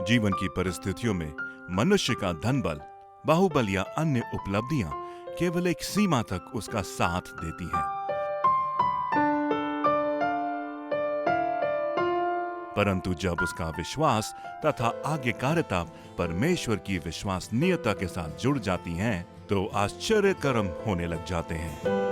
जीवन की परिस्थितियों में मनुष्य का धन बल, बाहुबल या अन्य उपलब्धियां केवल एक सीमा तक उसका साथ देती हैं। परंतु जब उसका विश्वास तथा आज्ञाकारिता परमेश्वर की विश्वसनीयता के साथ जुड़ जाती हैं, तो आश्चर्य कर्म होने लग जाते हैं।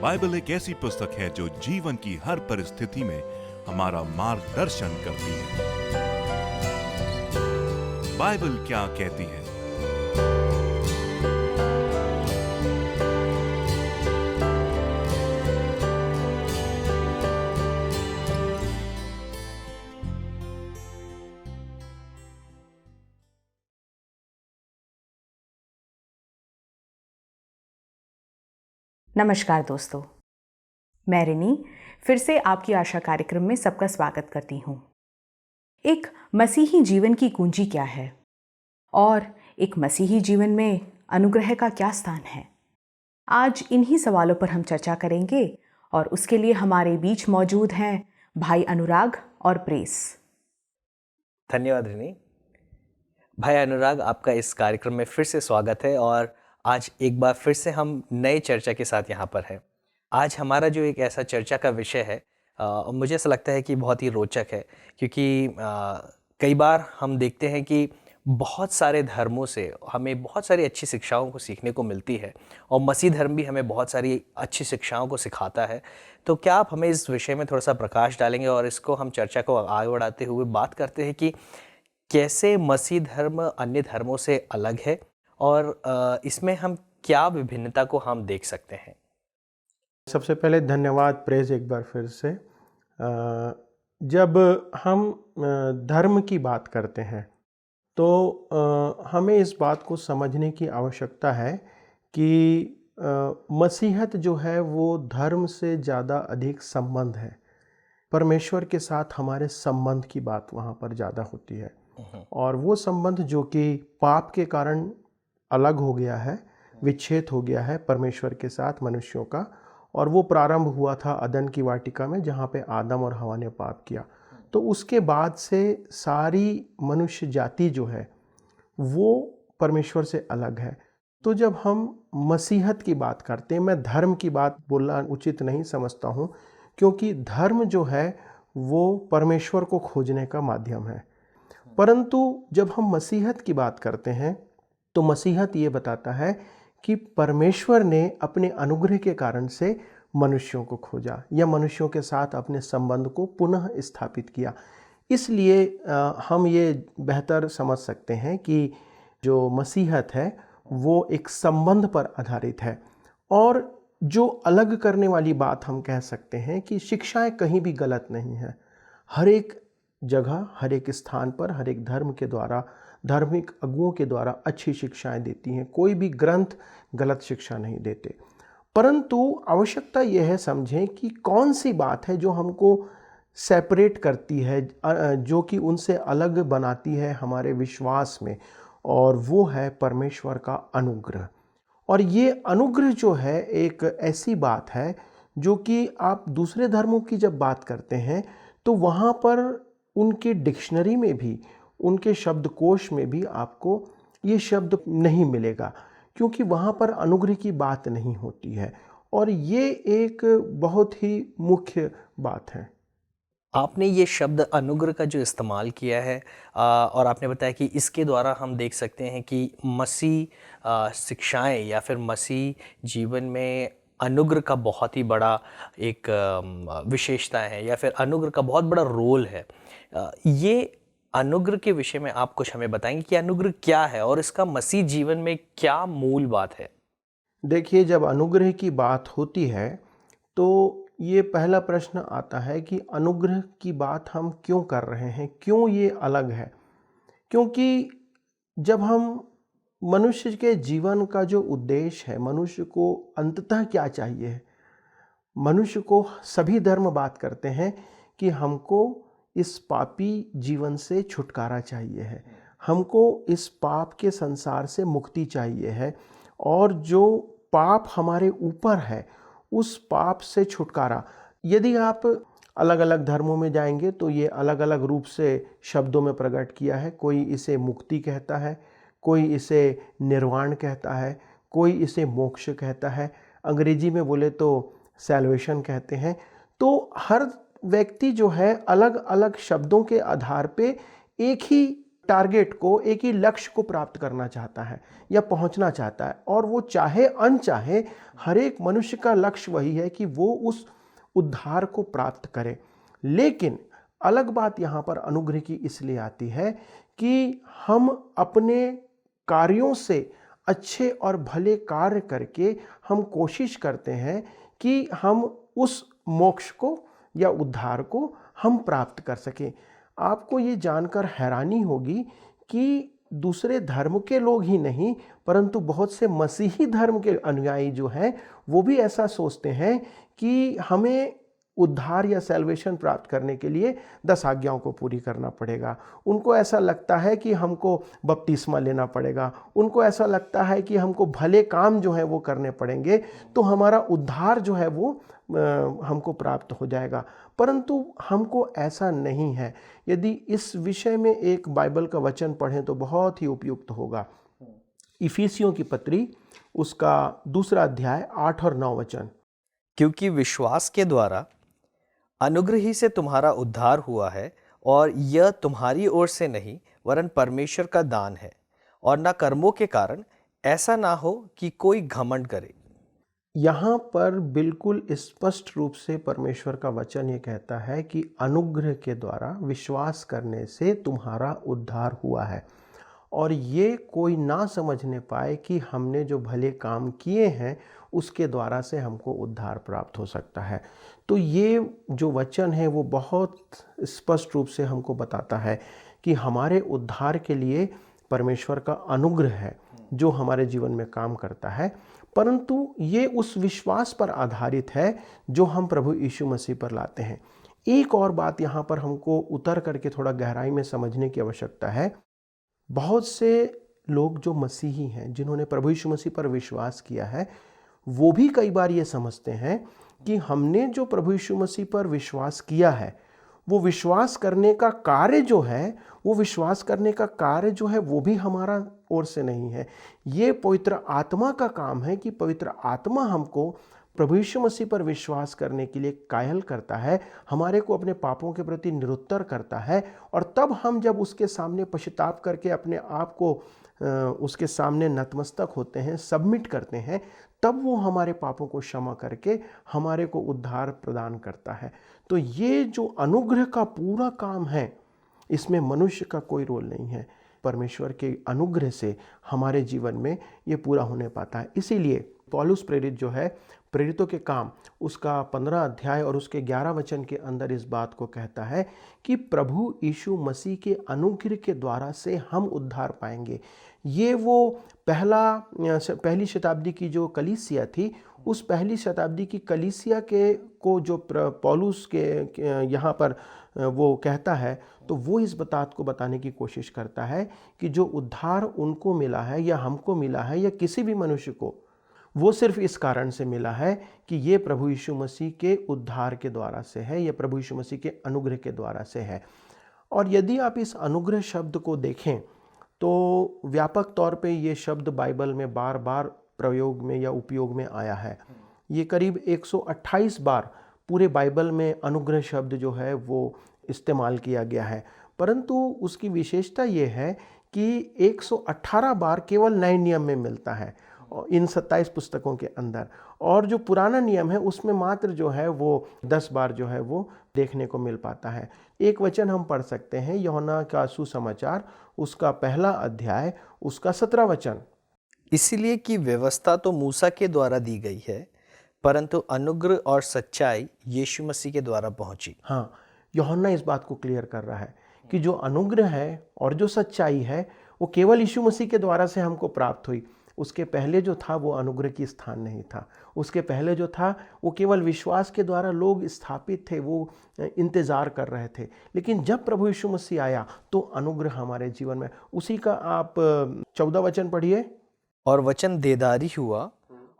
बाइबल एक ऐसी पुस्तक है जो जीवन की हर परिस्थिति में हमारा मार्गदर्शन करती है। बाइबल क्या कहती है? नमस्कार दोस्तों, मैं रिनी फिर से आपकी आशा कार्यक्रम में सबका स्वागत करती हूँ। एक मसीही जीवन की कुंजी क्या है और एक मसीही जीवन में अनुग्रह का क्या स्थान है? आज इन्हीं सवालों पर हम चर्चा करेंगे और उसके लिए हमारे बीच मौजूद हैं भाई अनुराग और प्रेस। धन्यवाद रिनी। भाई अनुराग, आपका इस कार्यक्रम में फिर से स्वागत है और आज एक बार फिर से हम नए चर्चा के साथ यहाँ पर हैं। आज हमारा जो एक ऐसा चर्चा का विषय है, मुझे ऐसा लगता है कि बहुत ही रोचक है, क्योंकि कई बार हम देखते हैं कि बहुत सारे धर्मों से हमें बहुत सारी अच्छी शिक्षाओं को सीखने को मिलती है और मसीह धर्म भी हमें बहुत सारी अच्छी शिक्षाओं को सिखाता है। तो क्या आप हमें इस विषय में थोड़ा सा प्रकाश डालेंगे और इसको हम चर्चा को आगे बढ़ाते हुए बात करते हैं कि कैसे मसीह धर्म अन्य धर्मों से अलग है और इसमें हम क्या विभिन्नता को हम देख सकते हैं? सबसे पहले धन्यवाद प्रेस एक बार फिर से। जब हम धर्म की बात करते हैं तो हमें इस बात को समझने की आवश्यकता है कि मसीहत जो है वो धर्म से ज़्यादा अधिक संबंध है। परमेश्वर के साथ हमारे संबंध की बात वहाँ पर ज़्यादा होती है और वो संबंध जो कि पाप के कारण अलग हो गया है, विच्छेद हो गया है परमेश्वर के साथ मनुष्यों का, और वो प्रारंभ हुआ था अदन की वाटिका में जहाँ पे आदम और हवा ने पाप किया। तो उसके बाद से सारी मनुष्य जाति जो है वो परमेश्वर से अलग है। तो जब हम मसीहत की बात करते हैं, मैं धर्म की बात बोलना उचित नहीं समझता हूँ, क्योंकि धर्म जो है वो परमेश्वर को खोजने का माध्यम है। परंतु जब हम मसीहत की बात करते हैं तो मसीहत ये बताता है कि परमेश्वर ने अपने अनुग्रह के कारण से मनुष्यों को खोजा या मनुष्यों के साथ अपने संबंध को पुनः स्थापित किया। इसलिए हम ये बेहतर समझ सकते हैं कि जो मसीहत है वो एक संबंध पर आधारित है। और जो अलग करने वाली बात हम कह सकते हैं कि शिक्षाएं कहीं भी गलत नहीं है। हर एक जगह, हर एक स्थान पर, हर एक धर्म के द्वारा, धार्मिक अगुओं के द्वारा अच्छी शिक्षाएं देती हैं। कोई भी ग्रंथ गलत शिक्षा नहीं देते। परंतु आवश्यकता यह है समझें कि कौन सी बात है जो हमको सेपरेट करती है, जो कि उनसे अलग बनाती है हमारे विश्वास में, और वो है परमेश्वर का अनुग्रह। और ये अनुग्रह जो है एक ऐसी बात है जो कि आप दूसरे धर्मों की जब बात करते हैं तो वहाँ पर उनके डिक्शनरी में भी, उनके शब्दकोश में भी आपको ये शब्द नहीं मिलेगा, क्योंकि वहाँ पर अनुग्रह की बात नहीं होती है। और ये एक बहुत ही मुख्य बात है। आपने ये शब्द अनुग्रह का जो इस्तेमाल किया है और आपने बताया कि इसके द्वारा हम देख सकते हैं कि मसीह शिक्षाएं या फिर मसीह जीवन में अनुग्रह का बहुत ही बड़ा एक विशेषता है या फिर अनुग्रह का बहुत बड़ा रोल है। ये अनुग्रह के विषय में आप कुछ हमें बताएंगे कि अनुग्रह क्या है और इसका मसीह जीवन में क्या मूल बात है? देखिए, जब अनुग्रह की बात होती है तो ये पहला प्रश्न आता है कि अनुग्रह की बात हम क्यों कर रहे हैं, क्यों ये अलग है। क्योंकि जब हम मनुष्य के जीवन का जो उद्देश्य है, मनुष्य को अंततः क्या चाहिए, मनुष्य को सभी धर्म बात करते हैं कि हमको इस पापी जीवन से छुटकारा चाहिए है, हमको इस पाप के संसार से मुक्ति चाहिए है, और जो पाप हमारे ऊपर है, उस पाप से छुटकारा। यदि आप अलग अलग धर्मों में जाएंगे तो ये अलग अलग रूप से शब्दों में प्रकट किया है। कोई इसे मुक्ति कहता है, कोई इसे निर्वाण कहता है, कोई इसे मोक्ष कहता है, अंग्रेजी में बोले तो सैल्वेशन कहते हैं। तो हर व्यक्ति जो है अलग अलग शब्दों के आधार पे एक ही टारगेट को, एक ही लक्ष्य को प्राप्त करना चाहता है या पहुंचना चाहता है, और वो चाहे अनचाहे हर एक मनुष्य का लक्ष्य वही है कि वो उस उद्धार को प्राप्त करे। लेकिन अलग बात यहाँ पर अनुग्रह की इसलिए आती है कि हम अपने कार्यों से, अच्छे और भले कार्य करके हम कोशिश करते हैं कि हम उस मोक्ष को या उद्धार को हम प्राप्त कर सकें। आपको ये जानकर हैरानी होगी कि दूसरे धर्म के लोग ही नहीं, परंतु बहुत से मसीही धर्म के अनुयायी जो हैं वो भी ऐसा सोचते हैं कि हमें उद्धार या सैल्वेशन प्राप्त करने के लिए 10 आज्ञाओं को पूरी करना पड़ेगा। उनको ऐसा लगता है कि हमको बपतिस्मा लेना पड़ेगा, उनको ऐसा लगता है कि हमको भले काम जो है वो करने पड़ेंगे तो हमारा उद्धार जो है वो हमको प्राप्त हो जाएगा। परंतु हमको ऐसा नहीं है। यदि इस विषय में एक बाइबल का वचन पढ़ें तो बहुत ही उपयुक्त होगा। इफिसियों की पत्री, उसका 2 अध्याय 8 और 9 वचन। क्योंकि विश्वास के द्वारा अनुग्रह ही से तुम्हारा उद्धार हुआ है, और यह तुम्हारी ओर से नहीं वरन परमेश्वर का दान है, और न कर्मों के कारण, ऐसा ना हो कि कोई घमंड करे। यहाँ पर बिल्कुल स्पष्ट रूप से परमेश्वर का वचन ये कहता है कि अनुग्रह के द्वारा विश्वास करने से तुम्हारा उद्धार हुआ है, और ये कोई ना समझने पाए कि हमने जो भले काम किए हैं उसके द्वारा से हमको उद्धार प्राप्त हो सकता है। तो ये जो वचन है वो बहुत स्पष्ट रूप से हमको बताता है कि हमारे उद्धार के लिए परमेश्वर का अनुग्रह है जो हमारे जीवन में काम करता है, परंतु ये उस विश्वास पर आधारित है जो हम प्रभु यीशु मसीह पर लाते हैं। एक और बात यहाँ पर हमको उतर करके थोड़ा गहराई में समझने की आवश्यकता है। बहुत से लोग जो मसीही हैं, जिन्होंने प्रभु यीशु मसीह पर विश्वास किया है, वो भी कई बार ये समझते हैं कि हमने जो प्रभु यीशु मसीह पर विश्वास किया है, वो विश्वास करने का कार्य जो है, वो विश्वास करने का कार्य जो है वो भी हमारा ओर से नहीं है। ये पवित्र आत्मा का काम है कि पवित्र आत्मा हमको प्रभु यीशु मसीह पर विश्वास करने के लिए कायल करता है, हमारे को अपने पापों के प्रति निरुत्तर करता है, और तब हम जब उसके सामने पश्चाताप करके अपने आप को उसके सामने नतमस्तक होते हैं, सबमिट करते हैं, तब वो हमारे पापों को क्षमा करके हमारे को उद्धार प्रदान करता है। तो ये जो अनुग्रह का पूरा काम है, इसमें मनुष्य का कोई रोल नहीं है। परमेश्वर के अनुग्रह से हमारे जीवन में ये पूरा होने पाता है। इसीलिए पौलुस प्रेरित जो है, प्रेरितों के काम, उसका 15 अध्याय और उसके 11 वचन के अंदर इस बात को कहता है कि प्रभु यीशु मसीह के अनुग्रह के द्वारा से हम उद्धार पाएंगे। ये वो पहली शताब्दी की जो कलीसिया थी, उस पहली शताब्दी की कलीसिया के को जो पौलुस के यहाँ पर वो कहता है, तो वो इस बात को बताने की कोशिश करता है कि जो उद्धार उनको मिला है या हमको मिला है या किसी भी मनुष्य को, वो सिर्फ इस कारण से मिला है कि ये प्रभु यीशु मसीह के उद्धार के द्वारा से है, या प्रभु यीशु मसीह के अनुग्रह के द्वारा से है। और यदि आप इस अनुग्रह शब्द को देखें तो व्यापक तौर पे ये शब्द बाइबल में बार बार प्रयोग में या उपयोग में आया है। ये करीब 128 बार पूरे बाइबल में अनुग्रह शब्द जो है वो इस्तेमाल किया गया है, परंतु उसकी विशेषता ये है कि 118 बार केवल नए नियम में मिलता है इन 27 पुस्तकों के अंदर, और जो पुराना नियम है उसमें मात्र जो है वो 10 बार जो है वो देखने को मिल पाता है। एक वचन हम पढ़ सकते हैं, यूहन्ना का सुसमाचार, उसका 1 अध्याय, उसका 17 वचन। इसलिए कि व्यवस्था तो मूसा के द्वारा दी गई है, परंतु अनुग्रह और सच्चाई यीशु मसीह के द्वारा पहुंची। हाँ, यूहन्ना इस बात को क्लियर कर रहा है कि जो अनुग्रह है और जो सच्चाई है वो केवल यीशु मसीह के द्वारा से हमको प्राप्त हुई। उसके पहले जो था वो अनुग्रह की स्थान नहीं था। उसके पहले जो था वो केवल विश्वास के द्वारा लोग स्थापित थे, वो इंतज़ार कर रहे थे। लेकिन जब प्रभु यीशु मसीह आया तो अनुग्रह हमारे जीवन में, उसी का आप 14 वचन पढ़िए। और वचन देदारी हुआ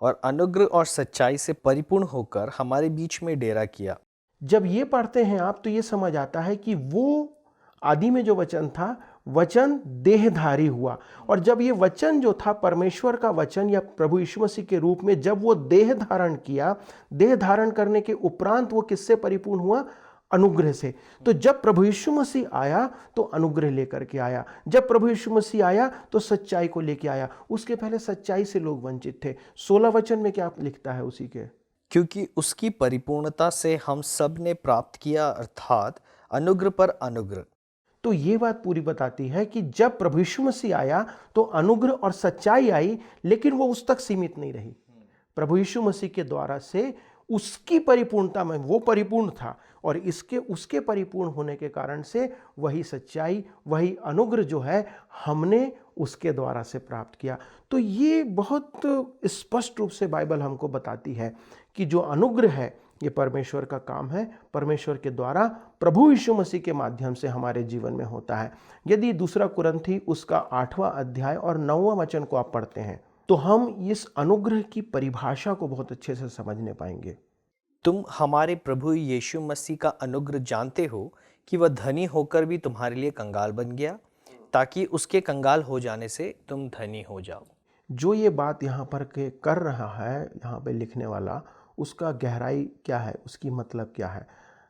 और अनुग्रह और सच्चाई से परिपूर्ण होकर हमारे बीच में डेरा किया। जब ये पढ़ते हैं आप तो ये समझ आता है कि वो आदि में जो वचन था, वचन देहधारी हुआ। और जब ये वचन जो था परमेश्वर का वचन या प्रभु यीशु मसीह के रूप में जब वो देह धारण किया, देह धारण करने के उपरांत वो किससे परिपूर्ण हुआ? अनुग्रह से। तो जब प्रभु यीशु मसीह आया तो अनुग्रह लेकर के आया, जब प्रभु यीशु मसीह आया तो सच्चाई को लेके आया। उसके पहले सच्चाई से लोग वंचित थे। 16 वचन में क्या लिखता है उसी के? क्योंकि उसकी परिपूर्णता से हम सब ने प्राप्त किया, अर्थात अनुग्रह पर अनुग्रह। तो ये बात पूरी बताती है कि जब प्रभु यीशु मसीह आया तो अनुग्रह और सच्चाई आई, लेकिन वो उस तक सीमित नहीं रही। प्रभु यीशु मसीह के द्वारा से उसकी परिपूर्णता में वो परिपूर्ण था और उसके परिपूर्ण होने के कारण से वही सच्चाई, वही अनुग्रह जो है हमने उसके द्वारा से प्राप्त किया। तो ये बहुत स्पष्ट रूप से बाइबल हमको बताती है कि जो अनुग्रह है ये परमेश्वर का काम है, परमेश्वर के द्वारा प्रभु यीशु मसीह के माध्यम से हमारे जीवन में होता है। यदि 2 कुरिन्थी उसका 8वां अध्याय और 9वां वचन को आप पढ़ते हैं तो हम इस अनुग्रह की परिभाषा को बहुत अच्छे से समझने पाएंगे। तुम हमारे प्रभु यीशु मसीह का अनुग्रह जानते हो कि वह धनी होकर भी तुम्हारे लिए कंगाल बन गया, ताकि उसके कंगाल हो जाने से तुम धनी हो जाओ। जो ये बात यहाँ पर कर रहा है, यहाँ पे लिखने वाला, उसका गहराई क्या है, उसकी मतलब क्या है?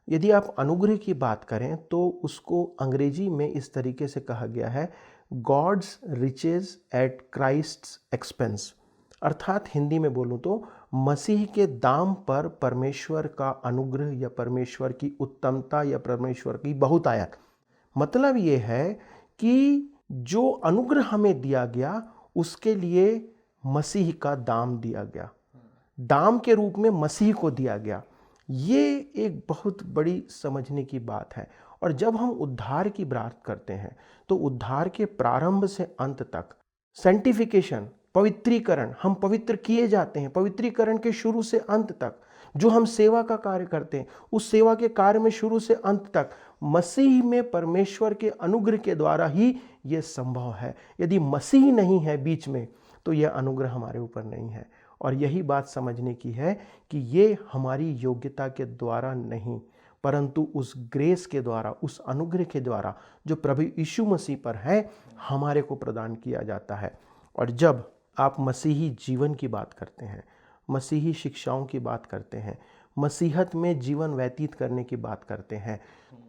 यदि आप अनुग्रह की बात करें तो उसको अंग्रेजी में इस तरीके से कहा गया है, गॉड्स रिचेज एट क्राइस्ट्स एक्सपेंस। अर्थात हिंदी में बोलूँ तो मसीह के दाम पर परमेश्वर का अनुग्रह या परमेश्वर की उत्तमता या परमेश्वर की बहुतायत। मतलब ये है कि जो अनुग्रह हमें दिया गया उसके लिए मसीह का दाम दिया गया, दाम के रूप में मसीह को दिया गया। ये एक बहुत बड़ी समझने की बात है। और जब हम उद्धार की बात करते हैं तो उद्धार के प्रारंभ से अंत तक सैंक्टिफिकेशन, पवित्रीकरण, हम पवित्र किए जाते हैं। पवित्रीकरण के शुरू से अंत तक जो हम सेवा का कार्य करते हैं, उस सेवा के कार्य में शुरू से अंत तक मसीह में परमेश्वर के अनुग्रह के द्वारा ही ये संभव है। यदि मसीह नहीं है बीच में तो यह अनुग्रह हमारे ऊपर नहीं है। और यही बात समझने की है कि ये हमारी योग्यता के द्वारा नहीं, परंतु उस ग्रेस के द्वारा, उस अनुग्रह के द्वारा जो प्रभु यीशु मसीह पर है, हमारे को प्रदान किया जाता है। और जब आप मसीही जीवन की बात करते हैं, मसीही शिक्षाओं की बात करते हैं, मसीहत में जीवन व्यतीत करने की बात करते हैं,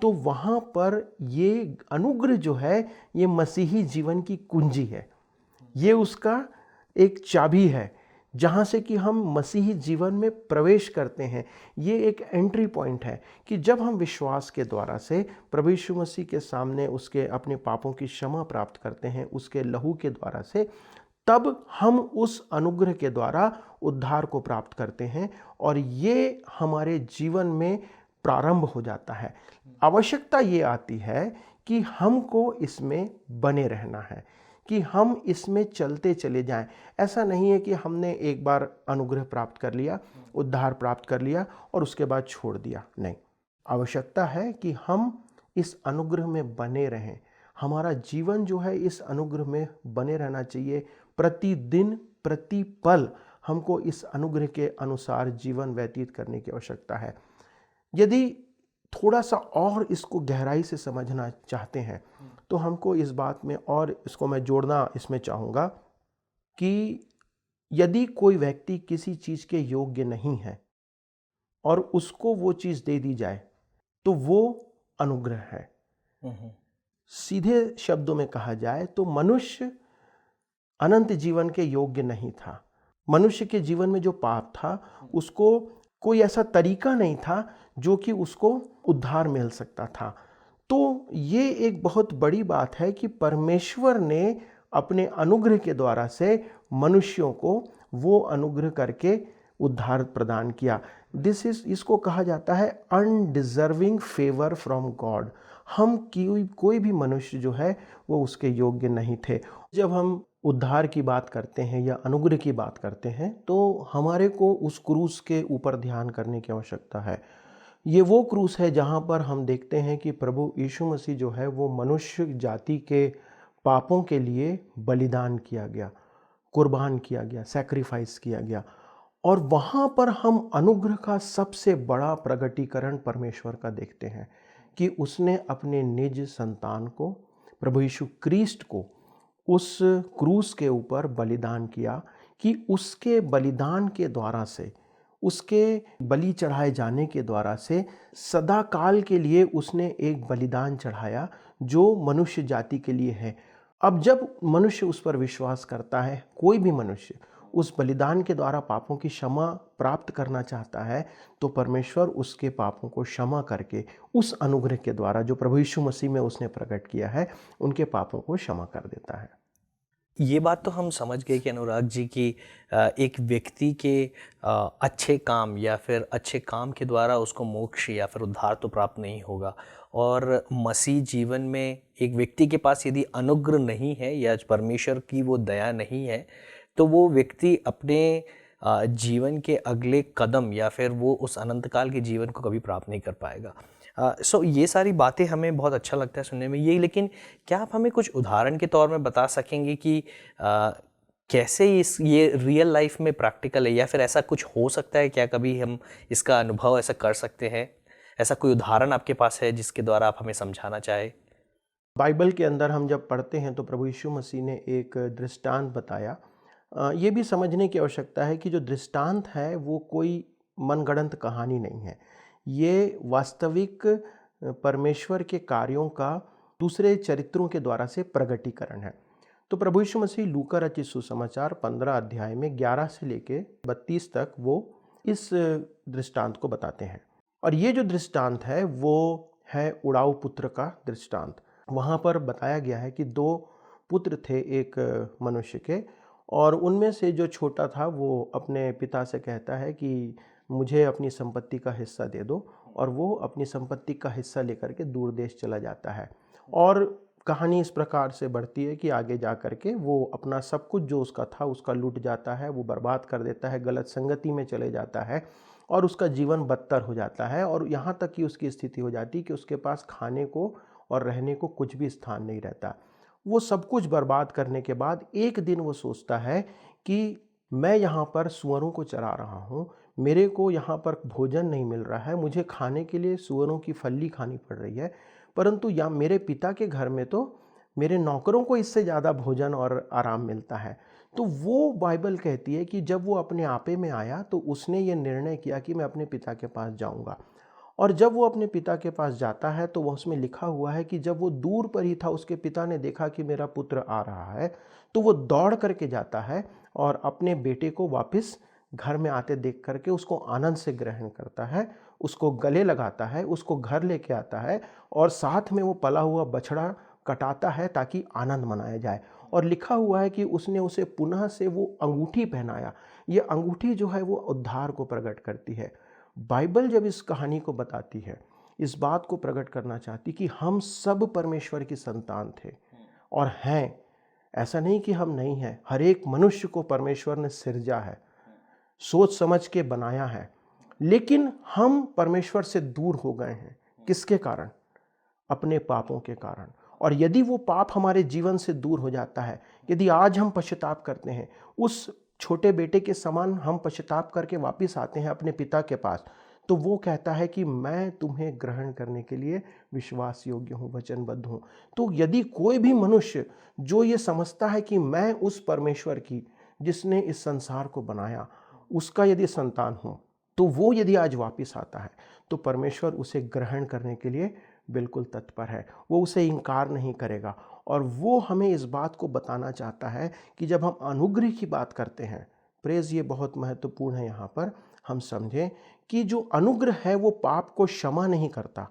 तो वहाँ पर ये अनुग्रह जो है ये मसीही जीवन की कुंजी है। ये उसका एक चाबी है जहाँ से कि हम मसीही जीवन में प्रवेश करते हैं। ये एक एंट्री पॉइंट है कि जब हम विश्वास के द्वारा से प्रभु यीशु मसीह के सामने उसके अपने पापों की क्षमा प्राप्त करते हैं, उसके लहू के द्वारा से, तब हम उस अनुग्रह के द्वारा उद्धार को प्राप्त करते हैं और ये हमारे जीवन में प्रारंभ हो जाता है। आवश्यकता ये आती है कि हमको इसमें बने रहना है, कि हम इसमें चलते चले जाएं। ऐसा नहीं है कि हमने एक बार अनुग्रह प्राप्त कर लिया, उद्धार प्राप्त कर लिया और उसके बाद छोड़ दिया। नहीं, आवश्यकता है कि हम इस अनुग्रह में बने रहें। हमारा जीवन जो है इस अनुग्रह में बने रहना चाहिए। प्रतिदिन, प्रति पल हमको इस अनुग्रह के अनुसार जीवन व्यतीत करने की आवश्यकता है। यदि थोड़ा सा और इसको गहराई से समझना चाहते हैं तो हमको इस बात में और इसको मैं जोड़ना इसमें चाहूँगा कि यदि कोई व्यक्ति किसी चीज़ के योग्य नहीं है और उसको वो चीज़ दे दी जाए तो वो अनुग्रह है। सीधे शब्दों में कहा जाए तो मनुष्य अनंत जीवन के योग्य नहीं था। मनुष्य के जीवन में जो पाप था उसको कोई ऐसा तरीका नहीं था जो कि उसको उद्धार मिल सकता था। तो ये एक बहुत बड़ी बात है कि परमेश्वर ने अपने अनुग्रह के द्वारा से मनुष्यों को वो अनुग्रह करके उद्धार प्रदान किया। इसको कहा जाता है अनडिजर्विंग फेवर फ्रॉम गॉड। हम कोई भी मनुष्य जो है वो उसके योग्य नहीं थे। जब हम उद्धार की बात करते हैं या अनुग्रह की बात करते हैं तो हमारे को उस क्रूस के ऊपर ध्यान करने की आवश्यकता है। ये वो क्रूस है जहाँ पर हम देखते हैं कि प्रभु यीशु मसीह जो है वो मनुष्य जाति के पापों के लिए बलिदान किया गया, कुर्बान किया गया, सैक्रिफाइस किया गया। और वहाँ पर हम अनुग्रह का सबसे बड़ा प्रगटीकरण परमेश्वर का देखते हैं कि उसने अपने निज संतान को, प्रभु यीशु क्रिस्ट को, उस क्रूस के ऊपर बलिदान किया कि उसके बलिदान के द्वारा से, उसके बलि चढ़ाए जाने के द्वारा से सदा काल के लिए उसने एक बलिदान चढ़ाया जो मनुष्य जाति के लिए है। अब जब मनुष्य उस पर विश्वास करता है, कोई भी मनुष्य उस बलिदान के द्वारा पापों की क्षमा प्राप्त करना चाहता है, तो परमेश्वर उसके पापों को क्षमा करके उस अनुग्रह के द्वारा जो प्रभु यीशु मसीह में उसने प्रकट किया है, उनके पापों को क्षमा कर देता है। ये बात तो हम समझ गए कि अनुराग जी की एक व्यक्ति के अच्छे काम या फिर अच्छे काम के द्वारा उसको मोक्ष या फिर उद्धार तो प्राप्त नहीं होगा। और मसीह जीवन में एक व्यक्ति के पास यदि अनुग्रह नहीं है या परमेश्वर की वो दया नहीं है, तो वो व्यक्ति अपने जीवन के अगले कदम या फिर वो उस अनंतकाल के जीवन को कभी प्राप्त नहीं कर पाएगा। सो ये सारी बातें हमें बहुत अच्छा लगता है सुनने में ये, लेकिन क्या आप हमें कुछ उदाहरण के तौर में बता सकेंगे कि कैसे ये रियल लाइफ में प्रैक्टिकल है, या फिर ऐसा कुछ हो सकता है क्या, कभी हम इसका अनुभव ऐसा कर सकते हैं? ऐसा कोई उदाहरण आपके पास है जिसके द्वारा आप हमें समझाना चाहे? बाइबल के अंदर हम जब पढ़ते हैं तो प्रभु यीशु मसीह ने एक दृष्टांत बताया। ये भी समझने की आवश्यकता है कि जो दृष्टांत है वो कोई मनगढ़ंत कहानी नहीं है, ये वास्तविक परमेश्वर के कार्यों का दूसरे चरित्रों के द्वारा से प्रगटीकरण है। तो प्रभु यीशु मसीह लूका रचित सुसमाचार 15 अध्याय में 11 से लेके 32 तक वो इस दृष्टांत को बताते हैं। और ये जो दृष्टांत है वो है उड़ाऊ पुत्र का दृष्टांत। वहाँ पर बताया गया है कि 2 पुत्र थे एक मनुष्य के, और उनमें से जो छोटा था वो अपने पिता से कहता है कि मुझे अपनी संपत्ति का हिस्सा दे दो, और वो अपनी संपत्ति का हिस्सा लेकर के दूर देश चला जाता है। और कहानी इस प्रकार से बढ़ती है कि आगे जा कर के वो अपना सब कुछ जो उसका था उसका लूट जाता है, वो बर्बाद कर देता है, गलत संगति में चले जाता है और उसका जीवन बदतर हो जाता है। और यहाँ तक कि उसकी स्थिति हो जाती है कि उसके पास खाने को और रहने को कुछ भी स्थान नहीं रहता। वो सब कुछ बर्बाद करने के बाद एक दिन वो सोचता है कि मैं यहाँ पर सूअरों को चरा रहा हूँ, मेरे को यहाँ पर भोजन नहीं मिल रहा है, मुझे खाने के लिए सूअरों की फल्ली खानी पड़ रही है, परंतु यहाँ मेरे पिता के घर में तो मेरे नौकरों को इससे ज़्यादा भोजन और आराम मिलता है। तो वो बाइबल कहती है कि जब वो अपने आपे में आया तो उसने ये निर्णय किया कि मैं अपने पिता के पास जाऊँगा। और जब वो अपने पिता के पास जाता है तो वह उसमें लिखा हुआ है कि जब वो दूर पर ही था, उसके पिता ने देखा कि मेरा पुत्र आ रहा है, तो वो दौड़ करके जाता है और अपने बेटे को वापस घर में आते देख करके उसको आनंद से ग्रहण करता है, उसको गले लगाता है, उसको घर लेके आता है और साथ में वो पला हुआ बछड़ा कटाता है ताकि आनंद मनाया जाए। और लिखा हुआ है कि उसने उसे पुनः से वो अंगूठी पहनाया। ये अंगूठी जो है वो उद्धार को प्रकट करती है। बाइबल जब इस कहानी को बताती है, इस बात को प्रकट करना चाहती कि हम सब परमेश्वर की संतान थे और हैं। ऐसा नहीं कि हम नहीं हैं, हर एक मनुष्य को परमेश्वर ने सिरजा है, सोच समझ के बनाया है, लेकिन हम परमेश्वर से दूर हो गए हैं। किसके कारण? अपने पापों के कारण। और यदि वो पाप हमारे जीवन से दूर हो जाता है, यदि आज हम पश्चाताप करते हैं, उस छोटे बेटे के समान हम पश्चाताप करके वापस आते हैं अपने पिता के पास, तो वो कहता है कि मैं तुम्हें ग्रहण करने के लिए विश्वास योग्य हूँ, वचनबद्ध हूँ। तो यदि कोई भी मनुष्य जो ये समझता है कि मैं उस परमेश्वर की जिसने इस संसार को बनाया उसका यदि संतान हूँ, तो वो यदि आज वापस आता है तो परमेश्वर उसे ग्रहण करने के लिए बिल्कुल तत्पर है। वो उसे इनकार नहीं करेगा। और वो हमें इस बात को बताना चाहता है कि जब हम अनुग्रह की बात करते हैं, प्रेज ये बहुत महत्वपूर्ण है, यहाँ पर हम समझें कि जो अनुग्रह है वो पाप को क्षमा नहीं करता।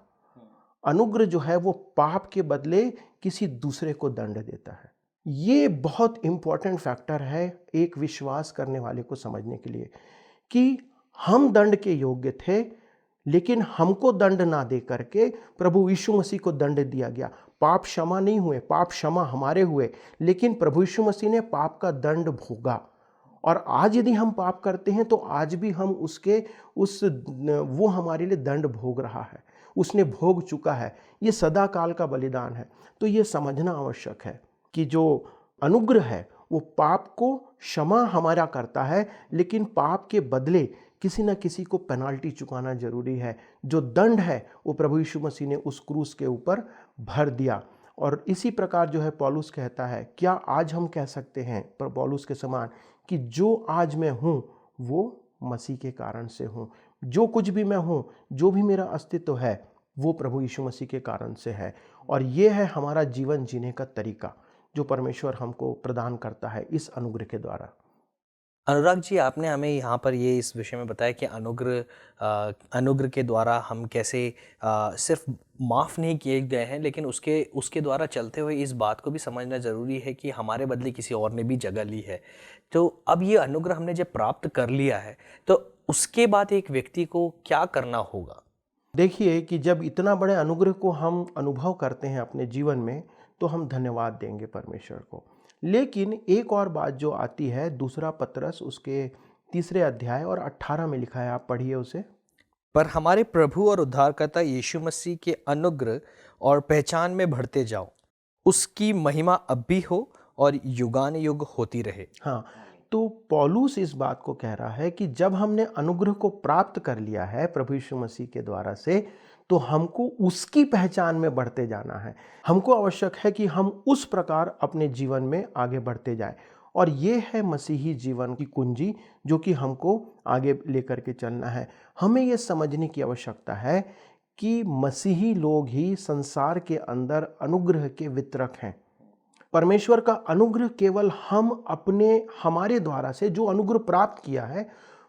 अनुग्रह जो है वो पाप के बदले किसी दूसरे को दंड देता है। ये बहुत इंपॉर्टेंट फैक्टर है एक विश्वास करने वाले को समझने के लिए कि हम दंड के योग्य थे, लेकिन हमको दंड ना दे करके प्रभु यीशु मसीह को दंड दिया गया। पाप क्षमा नहीं हुए, पाप क्षमा हमारे हुए, लेकिन प्रभु यीशु मसीह ने पाप का दंड भोगा। और आज यदि हम पाप करते हैं तो आज भी हम वो हमारे लिए दंड भोग रहा है, उसने भोग चुका है। ये सदा काल का बलिदान है। तो ये समझना आवश्यक है कि जो अनुग्रह है वो पाप को क्षमा हमारा करता है, लेकिन पाप के बदले किसी न किसी को पेनाल्टी चुकाना जरूरी है। जो दंड है वो प्रभु यीशु मसीह ने उस क्रूस के ऊपर भर दिया। और इसी प्रकार जो है पौलुस कहता है, क्या आज हम कह सकते हैं पर पौलुस के समान कि जो आज मैं हूँ वो मसीह के कारण से हूँ। जो कुछ भी मैं हूँ, जो भी मेरा अस्तित्व है, वो प्रभु यीशु मसीह के कारण से है। और ये है हमारा जीवन जीने का तरीका जो परमेश्वर हमको प्रदान करता है इस अनुग्रह के द्वारा। अनुराग जी, आपने हमें यहाँ पर ये इस विषय में बताया कि अनुग्रह के द्वारा हम कैसे सिर्फ माफ़ नहीं किए गए हैं, लेकिन उसके द्वारा चलते हुए इस बात को भी समझना ज़रूरी है कि हमारे बदले किसी और ने भी जगह ली है। तो अब ये अनुग्रह हमने जब प्राप्त कर लिया है तो उसके बाद एक व्यक्ति को क्या करना होगा? देखिए कि जब इतना बड़े अनुग्रह को हम अनुभव करते हैं अपने जीवन में, तो हम धन्यवाद देंगे परमेश्वर को। लेकिन एक और बात जो आती है, दूसरा पतरस उसके 3 अध्याय और 18 में लिखा है, आप पढ़िए उसे। पर हमारे प्रभु और उद्धारकर्ता यीशु मसीह के अनुग्रह और पहचान में बढ़ते जाओ, उसकी महिमा अब भी हो और युगान युग होती रहे। हाँ, तो पौलुस इस बात को कह रहा है कि जब हमने अनुग्रह को प्राप्त कर लिया है प्रभु यीशु मसीह के द्वारा से, तो हमको उसकी पहचान में बढ़ते जाना है। हमको आवश्यक है कि हम उस प्रकार अपने जीवन में आगे बढ़ते जाएं। और ये है मसीही जीवन की कुंजी जो कि हमको आगे लेकर के चलना है। हमें ये समझने की आवश्यकता है कि मसीही लोग ही संसार के अंदर अनुग्रह के वितरक हैं। परमेश्वर का अनुग्रह केवल हमारे द्वारा से जो अनुग्रह प्राप्त किया है,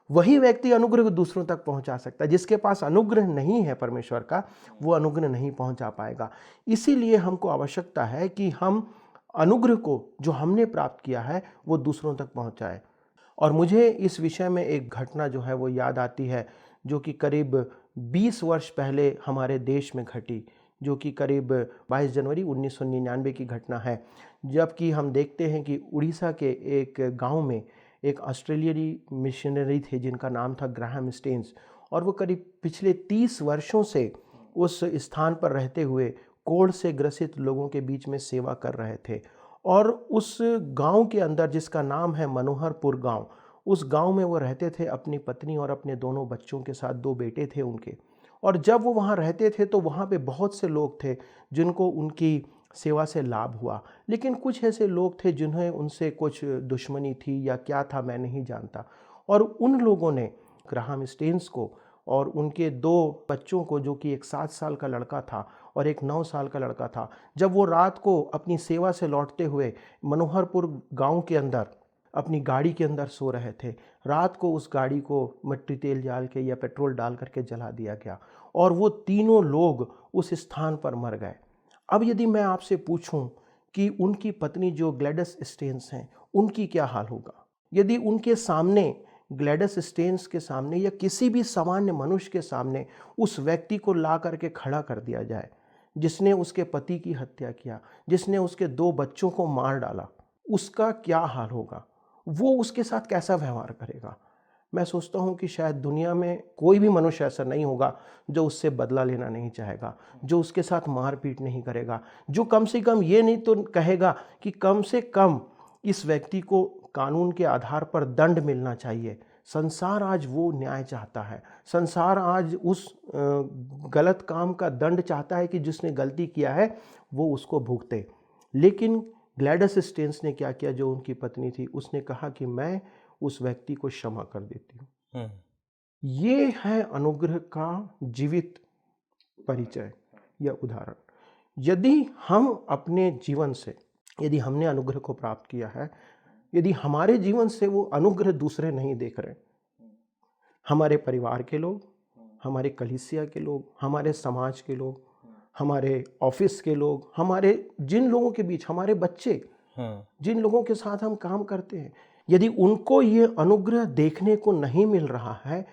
वही व्यक्ति अनुग्रह को दूसरों तक पहुंचा सकता है। जिसके पास अनुग्रह नहीं है परमेश्वर का, वो अनुग्रह नहीं पहुंचा पाएगा। इसीलिए हमको आवश्यकता है कि हम अनुग्रह को जो हमने प्राप्त किया है वो दूसरों तक पहुंचाए। और मुझे इस विषय में एक घटना जो है वो याद आती है, जो कि करीब 20 वर्ष पहले हमारे देश में घटी, जो कि करीब 22 जनवरी 1999 की घटना है। जबकि हम देखते हैं कि उड़ीसा के एक गांव में एक ऑस्ट्रेलियाई मिशनरी थे जिनका नाम था ग्राहम स्टेन्स, और वो करीब पिछले 30 वर्षों से उस स्थान पर रहते हुए कोढ़ से ग्रसित लोगों के बीच में सेवा कर रहे थे। और उस गांव के अंदर, जिसका नाम है मनोहरपुर गांव, उस गांव में वो रहते थे अपनी पत्नी और अपने दोनों बच्चों के साथ। 2 बेटे थे उनके। और जब वो वहाँ रहते थे तो वहाँ पे बहुत से लोग थे जिनको उनकी सेवा से लाभ हुआ, लेकिन कुछ ऐसे लोग थे जिन्हें उनसे कुछ दुश्मनी थी या क्या था मैं नहीं जानता। और उन लोगों ने ग्राहम स्टेन्स को और उनके 2 बच्चों को, जो कि एक 7 साल का लड़का था और एक 9 साल का लड़का था, जब वो रात को अपनी सेवा से लौटते हुए मनोहरपुर गांव के अंदर अपनी गाड़ी के अंदर सो रहे थे, रात को उस गाड़ी को मिट्टी तेल डाल के या पेट्रोल डाल करके जला दिया गया और वो तीनों लोग उस स्थान पर मर गए। अब यदि मैं आपसे पूछूं कि उनकी पत्नी जो ग्लैडस स्टेन्स हैं, उनकी क्या हाल होगा यदि उनके सामने, ग्लैडस स्टेन्स के सामने या किसी भी सामान्य मनुष्य के सामने उस व्यक्ति को ला करके खड़ा कर दिया जाए जिसने उसके पति की हत्या किया, जिसने उसके 2 बच्चों को मार डाला, उसका क्या हाल होगा? वो उसके साथ कैसा व्यवहार करेगा? मैं सोचता हूँ कि शायद दुनिया में कोई भी मनुष्य ऐसा नहीं होगा जो उससे बदला लेना नहीं चाहेगा, जो उसके साथ मारपीट नहीं करेगा, जो कम से कम ये नहीं तो कहेगा कि कम से कम इस व्यक्ति को कानून के आधार पर दंड मिलना चाहिए। संसार आज वो न्याय चाहता है। संसार आज उस गलत काम का दंड चाहता है कि जिसने गलती किया है वो उसको भुगते। लेकिन ग्लैडस स्टेन्स ने क्या किया? जो उनकी पत्नी थी, उसने कहा कि मैं उस व्यक्ति को क्षमा कर देती हूँ। ये है अनुग्रह का जीवित परिचय या उदाहरण। यदि हम अपने जीवन से, यदि हमने अनुग्रह को प्राप्त किया है, यदि हमारे जीवन से वो अनुग्रह दूसरे नहीं देख रहे, हमारे परिवार के लोग, हमारे कलीसिया के लोग, हमारे समाज के लोग, हमारे ऑफिस के लोग, हमारे जिन लोगों के बीच, हमारे बच्चे, जिन लोगों के साथ हम काम करते हैं, यदि उनको ये अनुग्रह देखने को नहीं मिल रहा है,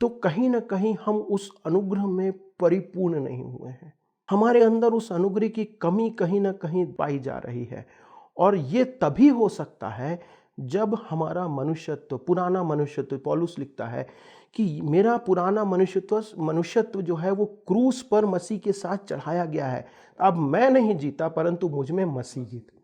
तो कहीं ना कहीं हम उस अनुग्रह में परिपूर्ण नहीं हुए हैं। हमारे अंदर उस अनुग्रह की कमी कहीं ना कहीं पाई जा रही है। और ये तभी हो सकता है जब हमारा मनुष्यत्व, पुराना मनुष्यत्व, पौलुस लिखता है कि मेरा पुराना मनुष्यत्व जो है वो क्रूस पर मसीह के साथ चढ़ाया गया है। अब मैं नहीं जीता परंतु मुझ में मसीह जीता।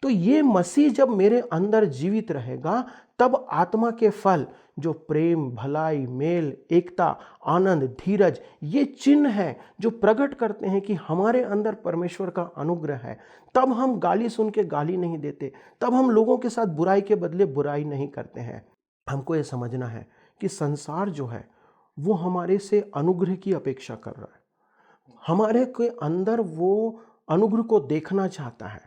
तो ये मसीह जब मेरे अंदर जीवित रहेगा, तब आत्मा के फल जो प्रेम, भलाई, मेल, एकता, आनंद, धीरज, ये चिन्ह हैं जो प्रकट करते हैं कि हमारे अंदर परमेश्वर का अनुग्रह है। तब हम गाली सुन के गाली नहीं देते, तब हम लोगों के साथ बुराई के बदले बुराई नहीं करते हैं। हमको ये समझना है कि संसार जो है वो हमारे से अनुग्रह की अपेक्षा कर रहा है। हमारे के अंदर वो अनुग्रह को देखना चाहता है,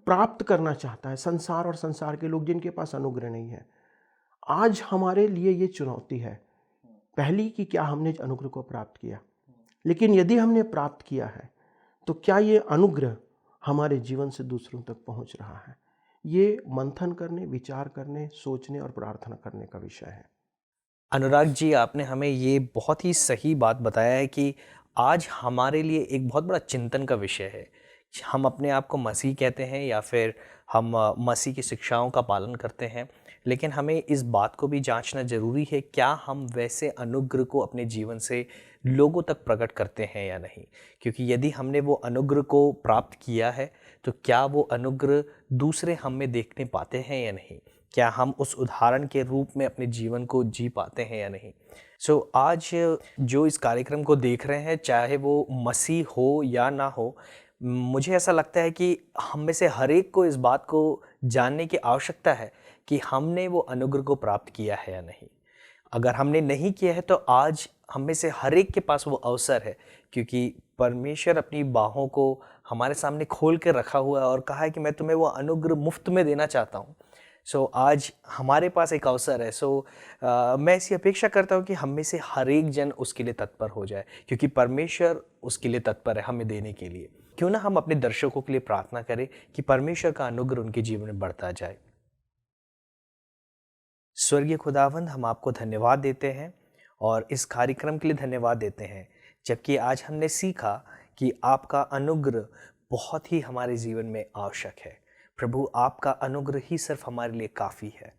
प्राप्त करना चाहता है। संसार और संसार के लोग जिनके पास अनुग्रह नहीं है, आज हमारे लिए ये चुनौती है पहली कि क्या हमने अनुग्रह को प्राप्त किया। लेकिन यदि हमने प्राप्त किया है तो क्या ये अनुग्रह हमारे जीवन से दूसरों तक पहुंच रहा है। ये मंथन करने, विचार करने, सोचने और प्रार्थना करने का विषय है। अनुराग जी, आपने हमें ये बहुत ही सही बात बताया है कि आज हमारे लिए एक बहुत बड़ा चिंतन का विषय है। हम अपने आप को मसीह कहते हैं या फिर हम मसीह की शिक्षाओं का पालन करते हैं, लेकिन हमें इस बात को भी जांचना ज़रूरी है क्या हम वैसे अनुग्रह को अपने जीवन से लोगों तक प्रकट करते हैं या नहीं। क्योंकि यदि हमने वो अनुग्रह को प्राप्त किया है तो क्या वो अनुग्रह दूसरे हम में देखने पाते हैं या नहीं, क्या हम उस उदाहरण के रूप में अपने जीवन को जी पाते हैं या नहीं। आज जो इस कार्यक्रम को देख रहे हैं, चाहे वो मसीह हो या ना हो, मुझे ऐसा लगता है कि हम में से हर एक को इस बात को जानने की आवश्यकता है कि हमने वो अनुग्रह को प्राप्त किया है या नहीं। अगर हमने नहीं किया है तो आज हम में से हर एक के पास वो अवसर है, क्योंकि परमेश्वर अपनी बाहों को हमारे सामने खोल के रखा हुआ है और कहा है कि मैं तुम्हें वो अनुग्रह मुफ्त में देना चाहता हूँ। आज हमारे पास एक अवसर है। मैं ऐसी अपेक्षा करता हूँ कि हम में से हर एक जन उसके लिए तत्पर हो जाए, क्योंकि परमेश्वर उसके लिए तत्पर है हमें देने के लिए। क्यों ना हम अपने दर्शकों के लिए प्रार्थना करें कि परमेश्वर का अनुग्रह उनके जीवन में बढ़ता जाए। स्वर्गीय खुदावंद, हम आपको धन्यवाद देते हैं और इस कार्यक्रम के लिए धन्यवाद देते हैं, जबकि आज हमने सीखा कि आपका अनुग्रह बहुत ही हमारे जीवन में आवश्यक है। प्रभु, आपका अनुग्रह ही सिर्फ हमारे लिए काफ़ी है।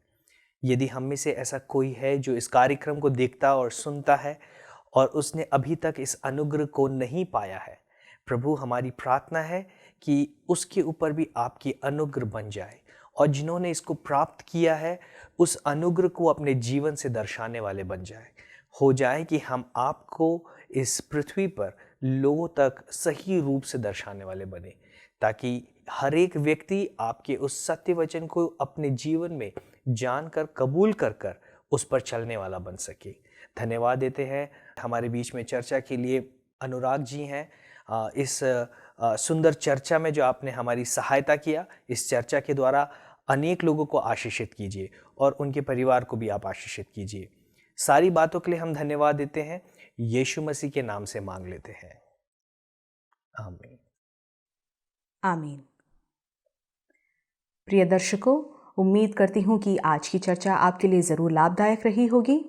यदि हम में से ऐसा कोई है जो इस कार्यक्रम को देखता और सुनता है और उसने अभी तक इस अनुग्रह को नहीं पाया है, प्रभु हमारी प्रार्थना है कि उसके ऊपर भी आपकी अनुग्रह बन जाए, और जिन्होंने इसको प्राप्त किया है उस अनुग्रह को अपने जीवन से दर्शाने वाले बन जाए। हो जाए कि हम आपको इस पृथ्वी पर लोगों तक सही रूप से दर्शाने वाले बने, ताकि हर एक व्यक्ति आपके उस सत्य वचन को अपने जीवन में जानकर, कबूल कर कर उस पर चलने वाला बन सके। धन्यवाद देते हैं हमारे बीच में चर्चा के लिए अनुराग जी हैं। इस सुंदर चर्चा में जो आपने हमारी सहायता किया, इस चर्चा के द्वारा अनेक लोगों को आशीषित कीजिए और उनके परिवार को भी आप आशीषित कीजिए। सारी बातों के लिए हम धन्यवाद देते हैं, यीशु मसीह के नाम से मांग लेते हैं, आमीन। आमीन। प्रिय दर्शकों, उम्मीद करती हूँ कि आज की चर्चा आपके लिए ज़रूर लाभदायक रही होगी।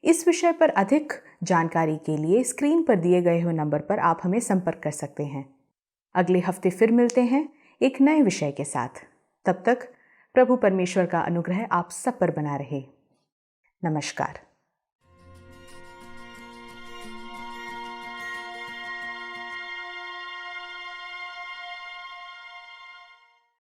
इस विषय पर अधिक जानकारी के लिए स्क्रीन पर दिए गए हुए नंबर पर आप हमें संपर्क कर सकते हैं। अगले हफ्ते फिर मिलते हैं एक नए विषय के साथ। तब तक प्रभु परमेश्वर का अनुग्रह आप सब पर बना रहे। नमस्कार।